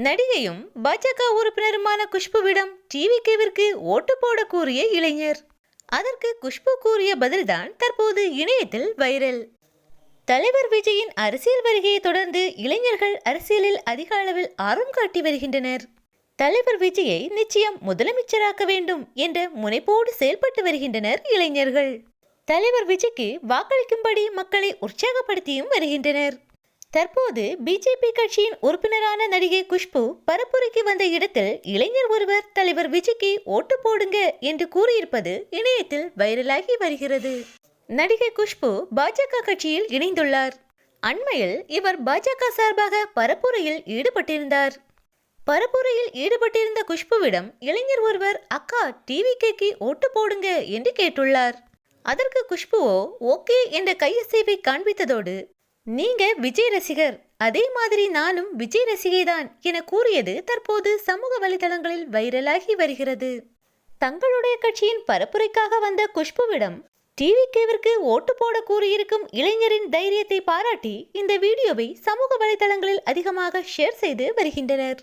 நடிகையும் பாஜக உறுப்பினருமான குஷ்புவிடம் டிவிகேவிற்கு ஓட்டு போட கூறிய இளைஞர். அதற்கு குஷ்பு கூறிய பதில்தான் தற்போது இணையத்தில் வைரல். தலைவர் விஜயின் அரசியல் வருகையை தொடர்ந்து இளைஞர்கள் அரசியலில் அதிக அளவில் ஆர்வம் காட்டி வருகின்றனர். தலைவர் விஜயை நிச்சயம் முதலமைச்சராக்க வேண்டும் என்ற முனைப்போடு செயல்பட்டு வருகின்றனர் இளைஞர்கள். தலைவர் விஜய்க்கு வாக்களிக்கும்படி மக்களை உற்சாகப்படுத்தியும் வருகின்றனர். தற்போது பிஜேபி கட்சியின் உறுப்பினரான நடிகை குஷ்பு பரப்புரைக்கு வந்த இடத்தில் இளைஞர் ஒருவர் தலைவர் விஜய்க்கு ஓட்டு போடுங்க என்று கூறியிருப்பது இணையத்தில் வைரலாகி வருகிறது. நடிகை குஷ்பு பாஜக கட்சியில் இணைந்துள்ளார். அண்மையில் இவர் பாஜக சார்பாக பரப்புரையில் ஈடுபட்டிருந்தார். பரப்புரையில் ஈடுபட்டிருந்த குஷ்புவிடம் இளைஞர் ஒருவர் அக்கா டிவிகேக்கு ஓட்டு போடுங்க என்று கேட்டுள்ளார். அதற்கு குஷ்புவோ ஓகே என்ற கையசைவை காண்பித்ததோடு நீங்க விஜய் ரசிகர், அதே மாதிரி நானும் விஜய் ரசிகைதான் என கூறியது தற்போது சமூக வலைதளங்களில் வைரலாகி வருகிறது. தங்களுடைய கட்சியின் பரப்புரைக்காக வந்த குஷ்புவிடம் டிவிகேவிற்கு ஓட்டு போட கூறியிருக்கும் இளைஞரின் தைரியத்தை பாராட்டி இந்த வீடியோவை சமூக வலைதளங்களில் அதிகமாக ஷேர் செய்து வருகின்றனர்.